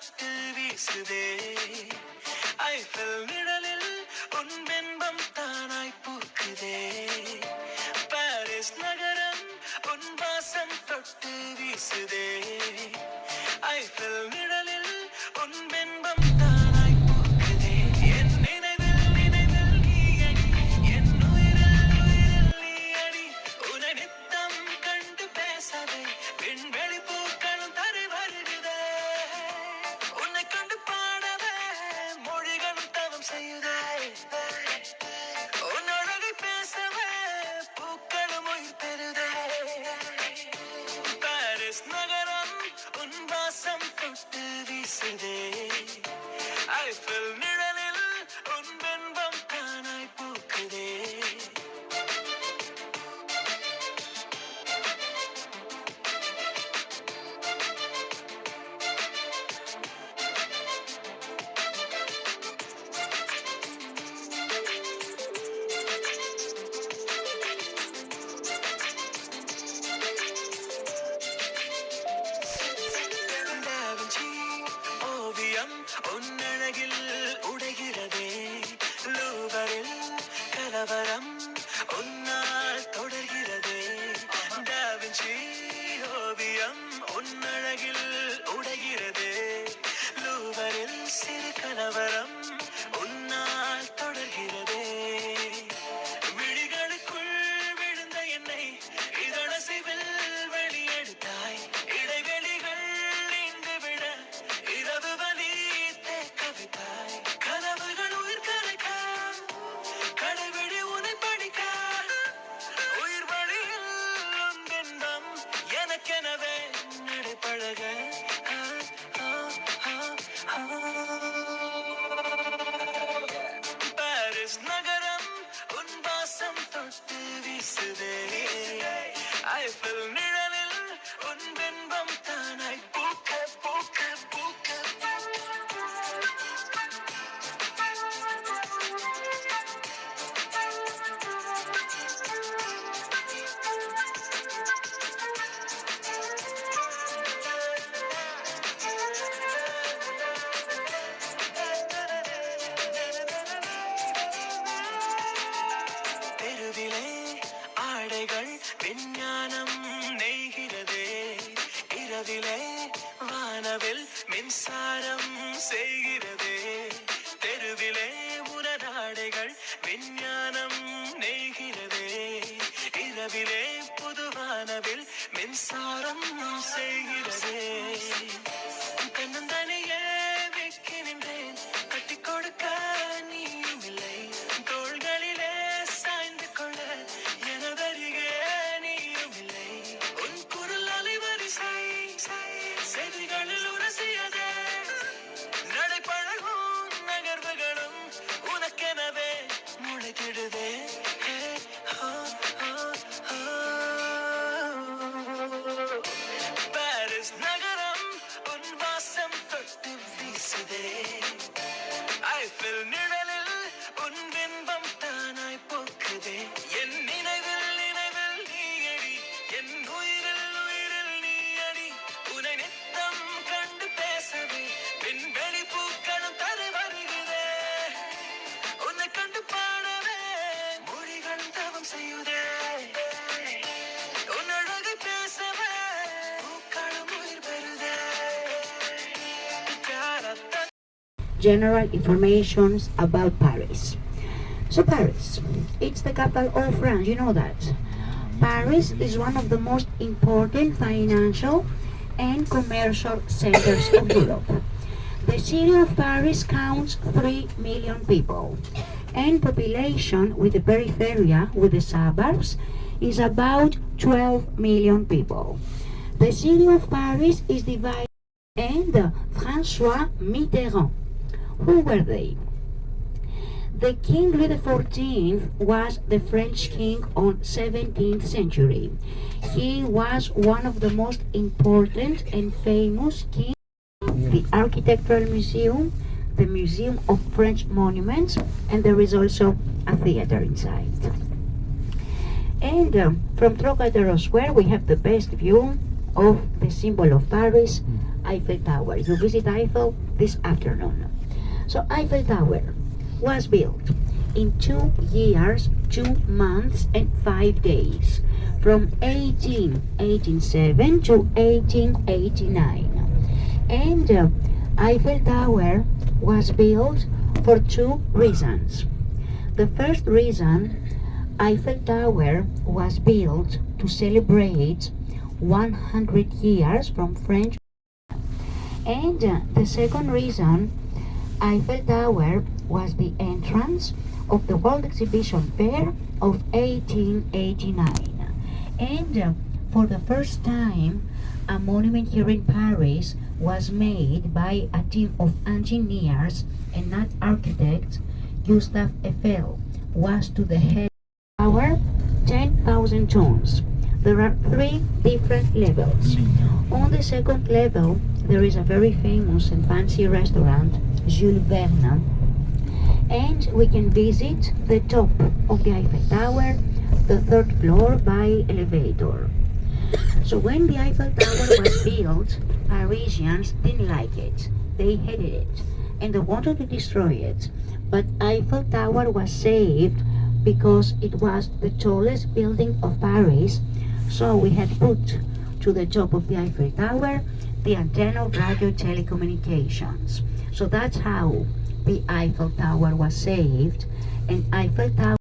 தொட்டு வீசுதே ஐஃபில் நிழலில் உன் பிம்பம் தானாய் பூக்குதே பாரிஸ் நகரம் உன் வாசம் தொட்டு வீசுதே ஐஃபில் நிழலில் உன் பிம்பம் தானாய் பூக்குதே என் நினைவில் நினைவில் நீ அடி என் உயிரில் உயிரில் நீ அடி உன்னை நித்தம் கண்டு பேசவே விண்வெளி பூக்களும் தரை வருகிறதே உன்னை கண்டு பாடவே மொழிகளும் தவம் செய்யுதே உன் அழகை பேசவே பூக்களும் உயிர் பெறுதே பாரிஸ் நகரம் உன் வாசம் தொட்டு வீசுதே ஐஃபில் நிழலில் உன் பிம்பம் தானாய் பூக்குதே டாவின்சி ஓவியம் உன்னழகில் உடைகிறதே லூவரில் கலவரம் உன்னால் தொடர்கிறதே டாவின்சி ஓவியம் உன்னழகில் உடைகிறதே லூவரில் சிறு கலவரம் உன்னால் தொடர்கிறதே விழிகளுக்குள் விழுந்த என்னை இதழசைவில் வெளியெடுத்தாய் இடைவெளிகள் நீண்டு விட இரவு வலி தேக்க வைத்தாய் கனவுகள் உயிர் கரைக்க கடைவிழி உனை படிக்க உயிர் வழியில் உன் பின்பம் எனக்கெனவே நடைபழக பாரிஸ் நகரம் உன் வாசம் தொட்டு வீசுதே ஐஃபில் நிழலில் உன் பிம்பம் தானாய் பூக்க பூக்க பூக்க தெருவிலே ஆடைகள் விஞ்ஞானம் நெய்கிறதே இரவிலே வானவில் மின்சாரம் செய்கிறதே தெருவிலே உனதாடைகள் விஞ்ஞானம் நெய்கிறதே இரவிலே புது வானவில் மின்சாரம் செய்கிறதே கண்ணந்தனியே விக்கி நின்றேன் கட்டி கொடுக்க நீயும் இல்லை தோள்களிலே சாய்ந்து கொள்ள எனதருகே நீயும் இல்லை உன் குரல் அலைவரிசை செவிகளில் உரசியதே நடைபழகும் நகர்வுகளும் உனக்கெனவே முளைத்திடுதே பாரிஸ் நகரம் உன் வாசம் தொட்டு வீசுதே ஐஃபில் நிழலில் உன் பிம்பம் தானாய் பூக்குதே என் நினைவில் நினைவில் நீ அடி என் உயிரில் உயிரில் நீ அடி உன்னை நித்தம் கண்டு பேசவே விண்வெளி பூக்களும் தரை வருகிறதே உன்னை கண்டு பாடவே மொழிகளும் தவம் செய்யுதே உன் அழகை பேசவே பூக்களும் உயிர் பெறுதே காரத்த General informations about Paris. So Paris, it's the capital of France, you know that. Paris is one of the most important financial and commercial centers of Europe. The city of Paris counts 3 million people, and population with the periphery, with the suburbs, is about 12 million people. The city of Paris is divided, and François Mitterrand. Who were they? The King Louis XIV was the French king on 17th century. He was one of the most important and famous kings. The Architectural Museum, the Museum of French Monuments, and there is also a theater inside. And from Trocadero Square we have the best view of the symbol of Paris, Eiffel Tower. You visit Eiffel this afternoon. So Eiffel Tower was built in 2 years, 2 months and 5 days from 1887 to 1889. And Eiffel Tower was built for 2 reasons. The first reason, Eiffel Tower was built to celebrate 100 years from French. And the second reason, Eiffel Tower was the entrance of the World Exhibition Fair of 1889. And for the first time, a monument here in Paris was made by a team of engineers and not architects. Gustave Eiffel was to the head of the tower 10,000 tons. There are 3 different levels. On the second level, there is a very famous and fancy restaurant, Jules Verne, and we can visit the top of the Eiffel Tower, the 3rd floor by elevator. So when the Eiffel Tower was built, Parisians didn't like it. They hated it and they wanted to destroy it. But Eiffel Tower was saved because it was the tallest building of Paris. So we had put to the top of the Eiffel Tower the antenna of radio telecommunications. So that's how the Eiffel Tower was saved. And Eiffel Tower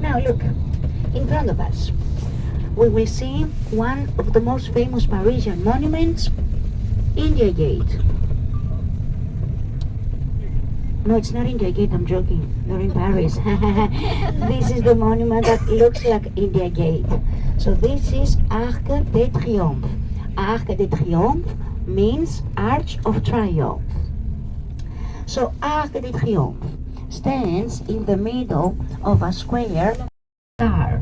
Now look, in front of us, we will see one of the most famous Parisian monuments, India Gate. No, it's not India Gate, I'm joking. They're in Paris. This is the monument that looks like India Gate. So this is Arc de Triomphe. Arc de Triomphe means Arch of Triumph. So Arc de Triomphe stands in the middle of a square star,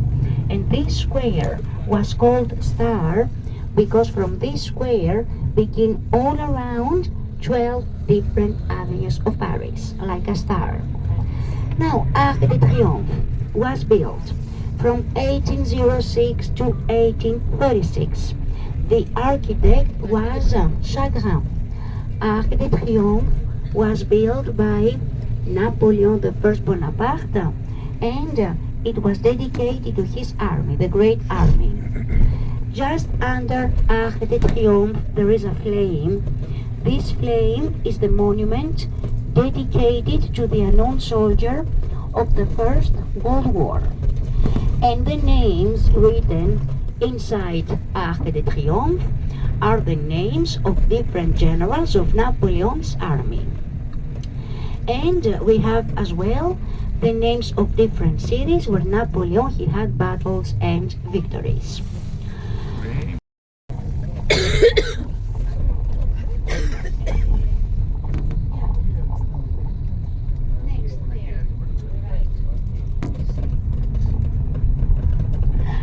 and this square was called star because from this square begin all around 12 different avenues of Paris, like a star. Now, Arc de Triomphe was built from 1806 to 1836. The architect was Chagrin. Arc de Triomphe was built by Napoleon I Bonaparte, and it was dedicated to his army, the Great Army. Just under Arc de Triomphe there is a flame. This flame is the monument dedicated to the unknown soldier of the First World War. And the names written inside Arc de Triomphe are the names of different generals of Napoleon's army. And we have as well the names of different cities where Napoleon he had battles and victories.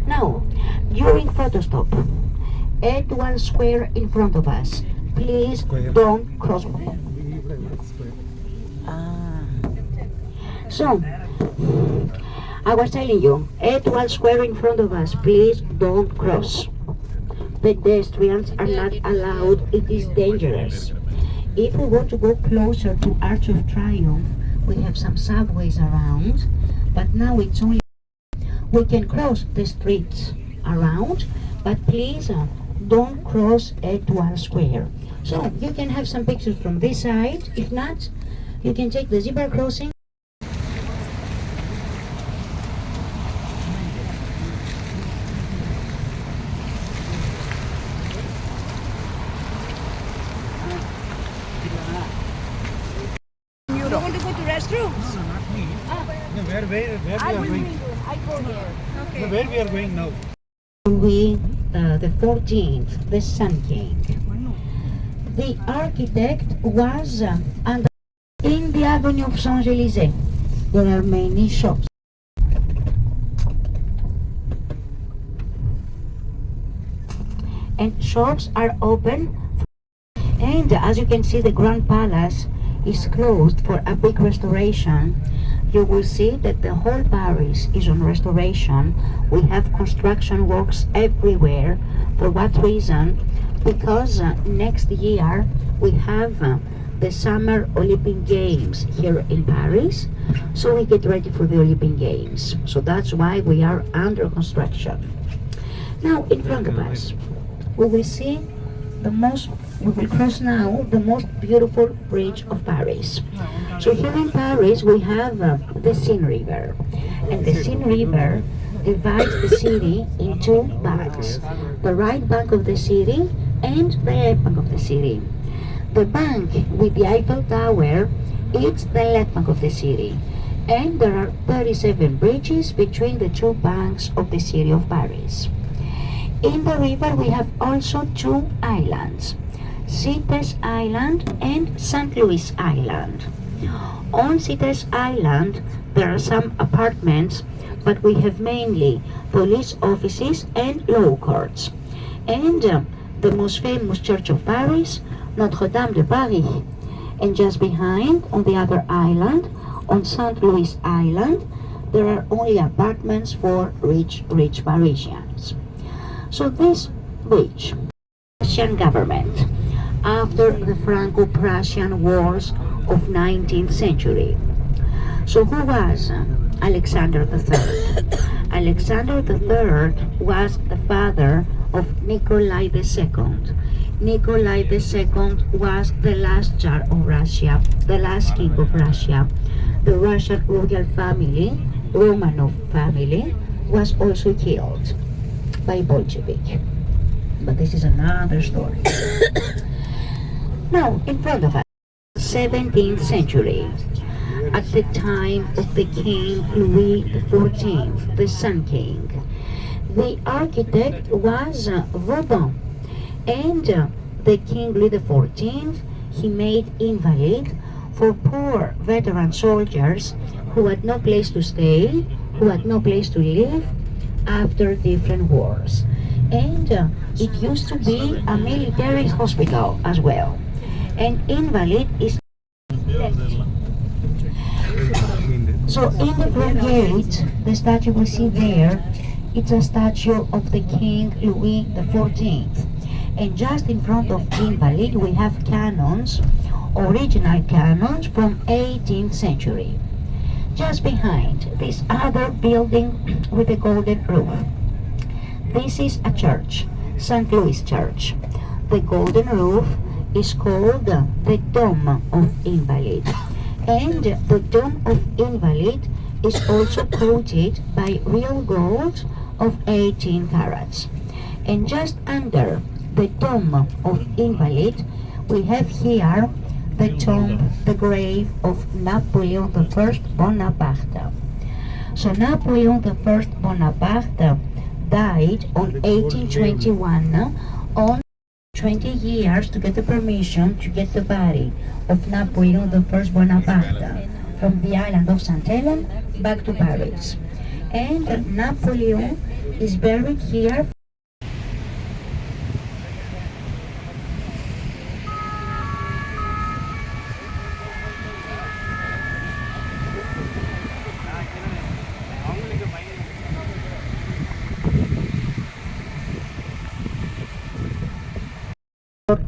Now, during photo stop, at one square in front of us, please don't cross. So, I was telling you, at one square in front of us, please don't cross. Pedestrians are not allowed, it is dangerous. If we want to go closer to Arch of Triumph, we have some subways around, but now it's only, we can cross the streets around, but please don't cross at one square. So, you can have some pictures from this side, if not, you can take the zebra crossing. You want to go to restrooms? No, not me. Ah, No, where we I are will going? bring you. I go here. No, where we are going now? Louis the 14th, the Sun King. The architect was in the Avenue of Champs-Élysées. There are many shops. And shops are open, and as you can see, the Grand Palace is closed for a big restoration. You will see that the whole Paris is on restoration. We have construction works everywhere. For what reason? Because next year we have the Summer Olympic Games here in Paris, so we get ready for the Olympic Games. So that's why we are under construction. Now in front of us, we will see we will cross now the most beautiful bridge of Paris. So here in Paris we have the Seine River, and the Seine River divides the city in two banks, the right bank of the city and the left bank of the city. The bank with the Eiffel Tower is the left bank of the city, and there are 37 bridges between the two banks of the city of Paris. In the river we have also two islands, Cites Island and St. Louis Island. On Cites Island there are some apartments, but we have mainly police offices and law courts. And the most famous church of Paris, Notre Dame de Paris. And just behind, on the other island, on St. Louis Island, there are only apartments for rich Parisians. So this bridge, Russian government, after the Franco-Prussian Wars of 19th century. So who was Alexander III? Alexander III was the father of Nikolai II. Nikolai II was the last Tsar of Russia, the last king of Russia. The Russian royal family, Romanov family, was also killed by Bolshevik. But this is another story. Now, in front of us, 17th century, at the time of the King Louis XIV, the Sun King. The architect was Vauban, and the King Louis XIV, he made invalid for poor veteran soldiers who had no place to stay, who had no place to live after different wars. And it used to be a military hospital as well. And invalid is so in the front gate, the statue we see there, it's a statue of the King Louis XIV. And just in front of invalid, we have cannons, original cannons from 18th century. Just behind this other building with a golden roof. This is a church, St. Louis Church. The golden roof is called the Dome of Invalid. And the Dome of Invalid is also coated by real gold of 18 carats. And just under the Dome of Invalid, we have here the tomb, the grave of Napoleon I Bonaparte. So Napoleon I Bonaparte died on 1821 on 20 years to get the permission to get the body of Napoleon I Bonaparte from the island of St. Helena back to Paris. And Napoleon is buried here.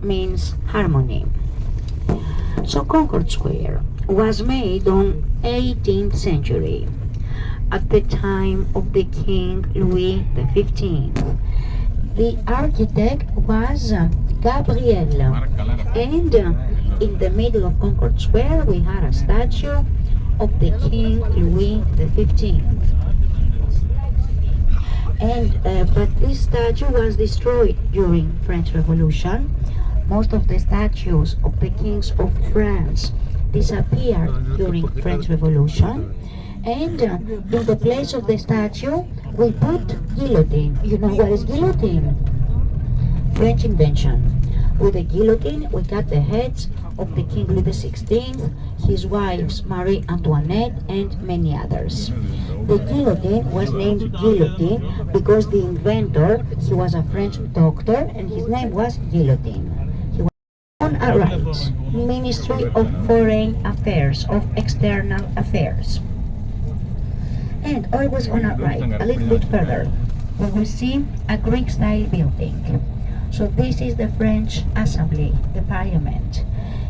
Means harmony. So Concord Square was made on 18th century at the time of the King Louis XV. The architect was Gabriel, and in the middle of Concord Square we had a statue of the King Louis XV. And but this statue was destroyed during French Revolution. Most of the statues of the kings of France disappeared during French Revolution, and in the place of the statue We put guillotine. You know what is guillotine? French invention. With the guillotine, we cut the heads of the King Louis XVI, his wives Marie Antoinette, and many others. The guillotine was named guillotine because the inventor, he was a French doctor, and his name was Guillotine. He was on a right, Ministry of Foreign Affairs, of External Affairs. And always on our right, a little bit further, we will see a Greek-style building. So this is the French Assembly, the Parliament.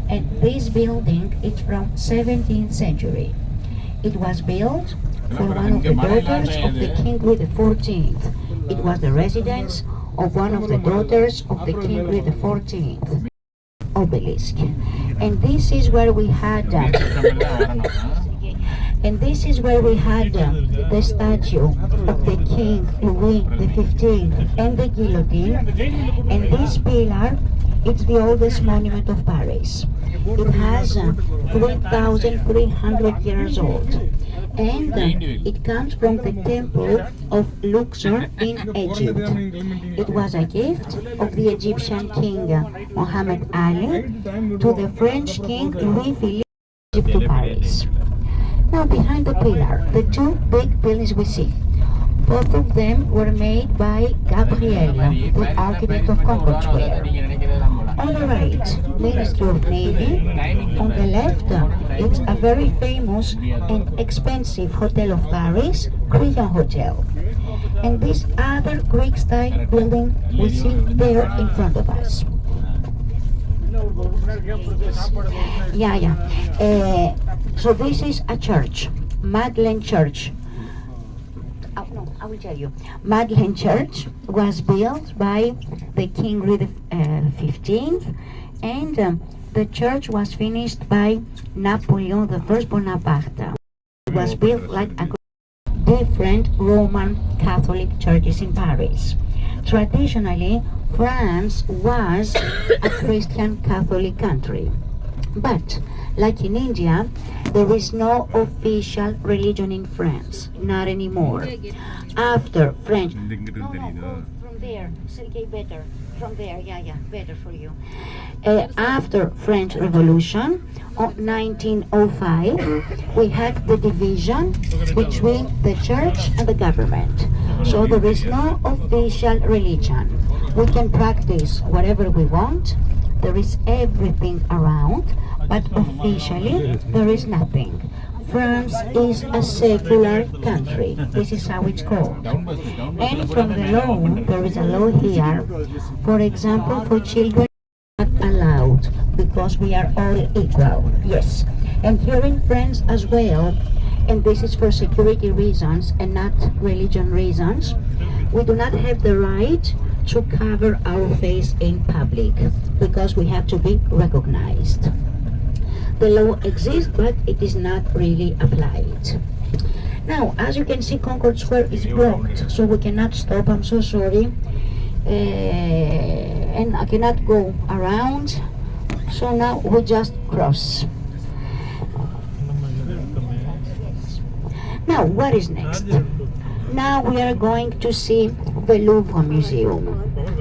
And this building is from 17th century. It was built for one of the daughters of the King Louis XIV. It was the residence of one of the daughters of the King Louis XIV. Obelisk. And this is where we had the statue of the King Louis XV and the guillotine. And this pillar, it's the oldest monument of Paris. It has 3,300 years old. And it comes from the temple of Luxor in Egypt. It was a gift of the Egyptian king Muhammad Ali to the French king Louis Philippe to Paris. Now behind the pillar, the two big buildings we see. Both of them were made by Gabriel, the architect of Concord Square. On the right, Ministry of Navy. On the left, it's a very famous and expensive hotel of Paris, Crillon Hotel. And this other Greek-style building we see there in front of us. So this is a church, Madeleine Church. No, I will tell you. Madeleine Church was built by the King Louis XV, and the church was finished by Napoleon I Bonaparte. It was built like a different Roman Catholic churches in Paris. Traditionally, France was a Christian Catholic country. But, like in India, there is no official religion in France, not anymore. After French... No, go from there, Sergei, better. From there, better for you. After French Revolution, of 1905, we had the division between the church and the government. So there is no official religion. We can practice whatever we want. There is everything around, but officially there is nothing. France is a secular country. This is how it's called. And from the law, there is a law here. For example, for children, not allowed because we are all equal. Yes. And here in France as well, and this is for security reasons and not religion reasons, we do not have the right to cover our face in public because we have to be recognized. The law exists, but it is not really applied. Now, as you can see, Concord Square is blocked, so we cannot stop. I'm so sorry. And I cannot go around, so now we just cross. Now, what is next? Now we are going to see the Louvre Museum.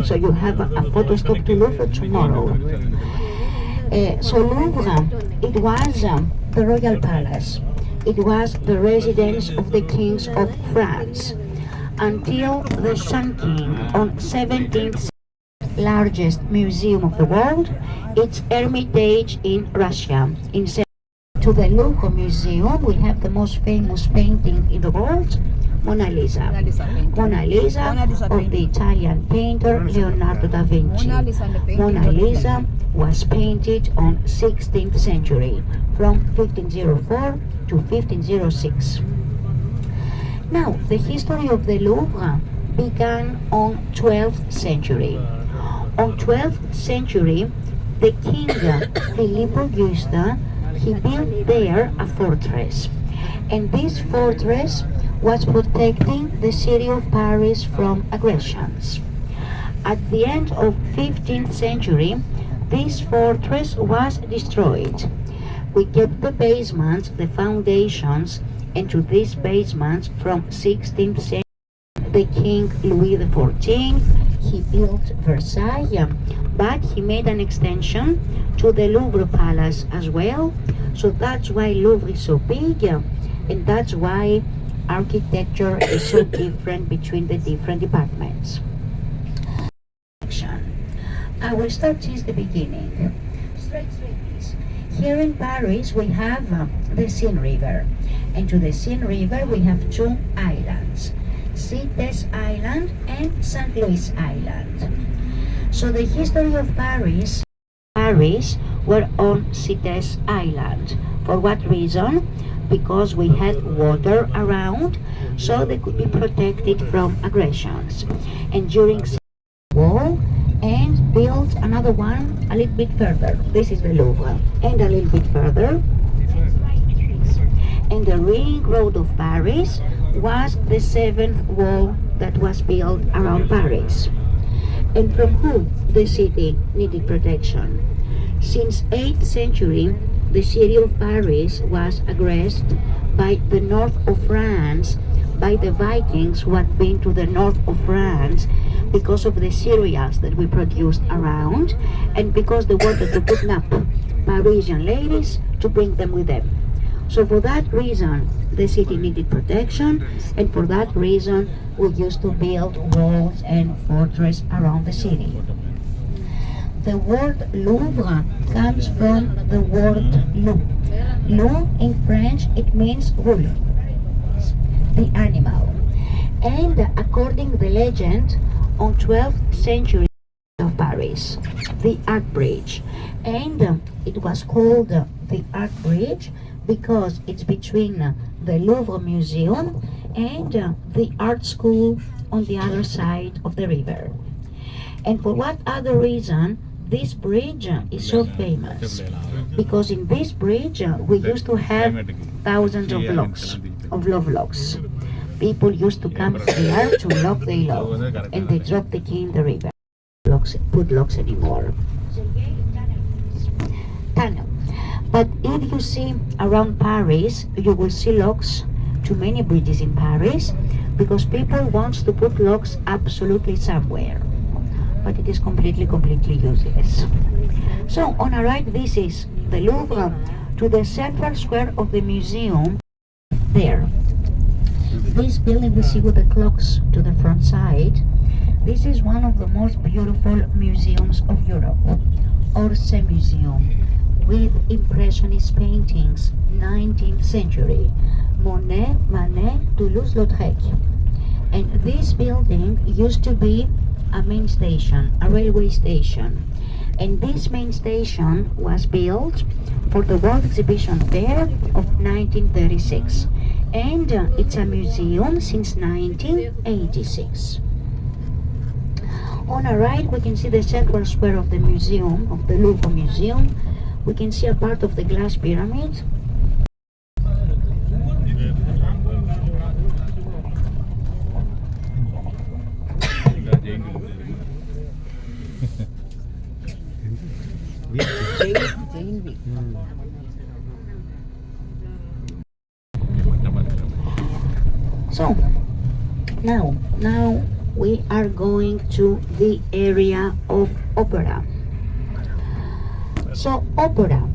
So you have a photo stop to Louvre tomorrow. So Louvre, it was the royal palace. It was the residence of the kings of France until the Sun King on 17th largest museum of the world. It's Hermitage in Russia. To the Louvre Museum, we have the most famous painting in the world, Mona Lisa. Mona Lisa of the Italian painter Leonardo da Vinci. Mona Lisa was painted on 16th century, from 1504 to 1506. Now, the history of the Louvre began on 12th century. On 12th century, the king Philippe Auguste, he built there a fortress. And this fortress was protecting the city of Paris from aggressions. At the end of 15th century, this fortress was destroyed. We kept the basements, the foundations, and to these basements from 16th century the King Louis XIV, he built Versailles, but he made an extension to the Louvre Palace as well. So that's why Louvre is so big, and that's why architecture is so different between the different departments. I will start since the beginning. Straight, please. Here in Paris we have the Seine River, and to the Seine River we have two islands, Cité Island and St. Louis Island. So the history of Paris were on Cité Island. For what reason? Because we had water around, so they could be protected from aggressions. And during wall and built another one a little bit further. This is the Louvre, and a little bit further. And the ring road of Paris was the seventh wall that was built around Paris. And from whom the city needed protection? Since 8th century, the city of Paris was aggressed by the north of France, by the Vikings who had been to the north of France because of the cereals that we produced around, and because they wanted to kidnap Parisian ladies to bring them with them. So for that reason, the city needed protection, and for that reason, we used to build walls and fortresses around the city. The word Louvre comes from the word loup. Loup in French, it means wolf, the animal. And according to the legend, on 12th century of Paris, the Arc Bridge, and it was called the Arc Bridge because it's between the Louvre Museum and the art school on the other side of the river. And for what other reason this bridge is so famous? Because in this bridge we used to have thousands of locks, of love locks. People used to come here to lock their love, and they drop the key in the river. Put locks anymore. Tunnel. But if you see around Paris, you will see locks to many bridges in Paris, because people want to put locks absolutely somewhere. But it is completely useless. So on our right, this is the Louvre. To the central square of the museum, there. This building we see with the clocks to the front side, this is one of the most beautiful museums of Europe, Orsay Museum, with Impressionist paintings, 19th century, Monet, Manet, Toulouse-Lautrec. And this building used to be a main station, a railway station. And this main station was built for the World Exhibition Fair of 1936. And it's a museum since 1986. On our right, we can see the central square of the museum, of the Louvre Museum. We can see a part of the glass pyramid. So, now we are going to the area of opera. So, opera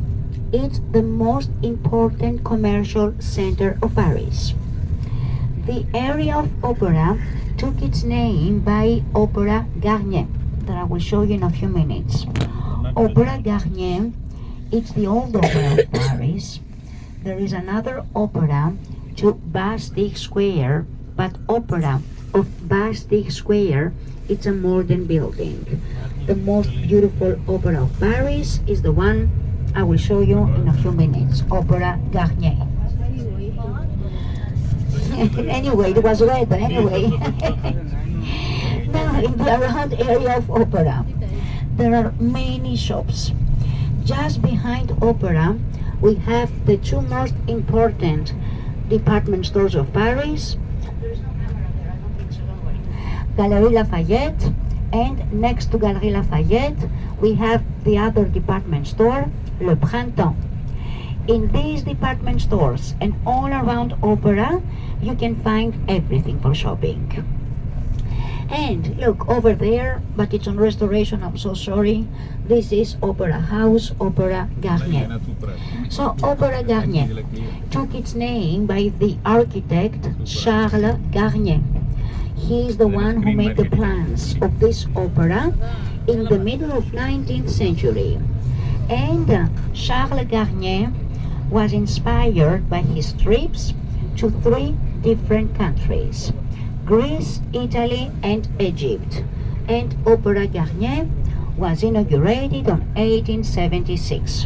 is the most important commercial center of Paris. The area of opera took its name by Opera Garnier, that I will show you in a few minutes. Opera Garnier, it's the old opera of Paris. There is another opera to Bastille Square, but opera of Bastille Square, it's a modern building. The most beautiful opera of Paris is the one I will show you in a few minutes, Opera Garnier. Anyway, it was red, but anyway. Now, in the around area of opera, there are many shops. Just behind opera, we have the two most important department stores of Paris, Galeries Lafayette, and next to Galeries Lafayette, we have the other department store, Le Printemps. In these department stores and all around opera, you can find everything for shopping. And look over there, but it's on restoration, I'm so sorry. This is Opera House, Opera Garnier. So Opera Garnier took its name by the architect Charles Garnier. He is the one who made the plans of this opera in the middle of 19th century. And Charles Garnier was inspired by his trips to 3 different countries: Greece, Italy, and Egypt. And Opera Garnier was inaugurated on 1876.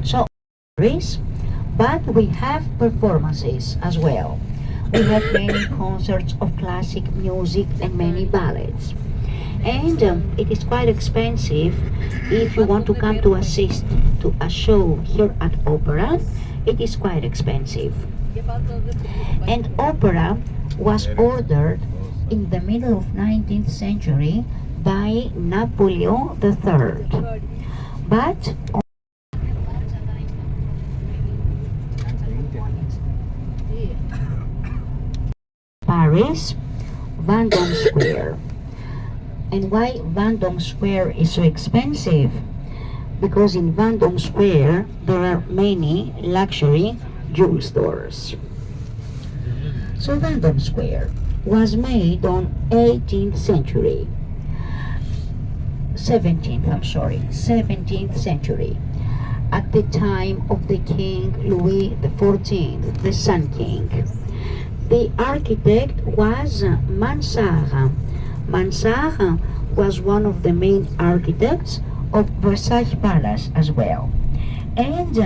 So, Greece, but we have performances as well. We have many concerts of classic music and many ballets. And it is quite expensive if you want to come to assist to a show here at opera. It is quite expensive. And opera was ordered in the middle of 19th century by Napoleon III. But Paris, Vendôme Square. And why Vendôme Square is so expensive? Because in Vendôme Square there are many luxury jewel stores. So Vendôme Square was made on 17th century, at the time of the King Louis XIV, the Sun King. The architect was Mansart. Mansart was one of the main architects of Versailles Palace as well. And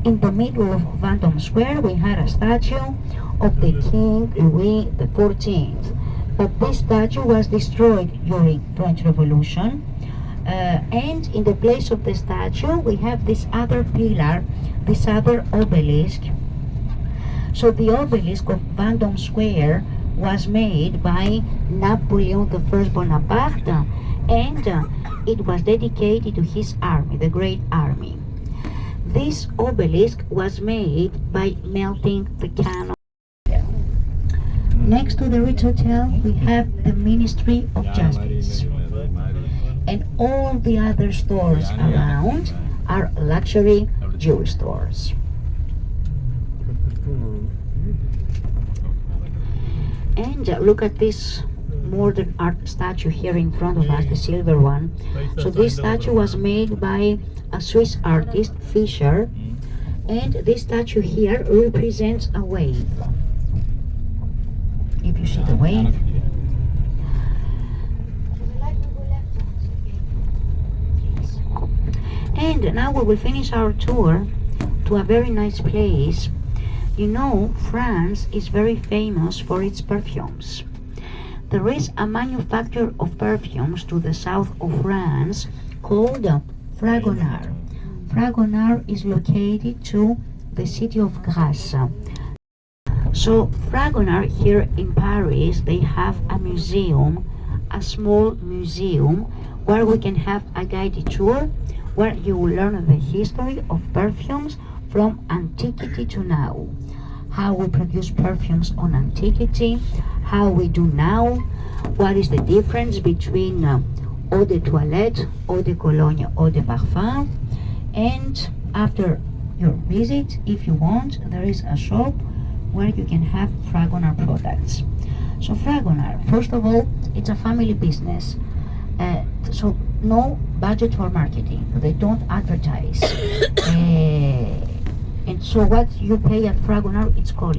in the middle of Vendôme Square we had a statue of the King Louis XIV. But this statue was destroyed during French Revolution. And in the place of the statue we have this other pillar, this other obelisk. So the obelisk of Vendôme Square was made by Napoleon I Bonaparte, and it was dedicated to his army, the Great Army. This obelisk was made by melting the canon. Next to the Ritz Hotel, we have the Ministry of Justice. And all the other stores around are luxury jewel stores. And look at this modern art statue here in front of us, the silver one. So this statue was made by a Swiss artist, Fischer, and this statue here represents a wave. If you see the wave. And now we will finish our tour to a very nice place. You know, France is very famous for its perfumes. There is a manufacturer of perfumes to the south of France called Fragonard. Fragonard is located to the city of Grasse. So Fragonard here in Paris, they have a museum, a small museum, where we can have a guided tour, where you will learn the history of perfumes from antiquity to now. How we produce perfumes on antiquity, how we do now, what is the difference between eau de toilette, eau de cologne, eau de parfum. And after your visit, if you want, there is a shop where you can have Fragonard products. So Fragonard, first of all, it's a family business. So no budget for marketing. They don't advertise. And so what you pay at Fragonard, it's called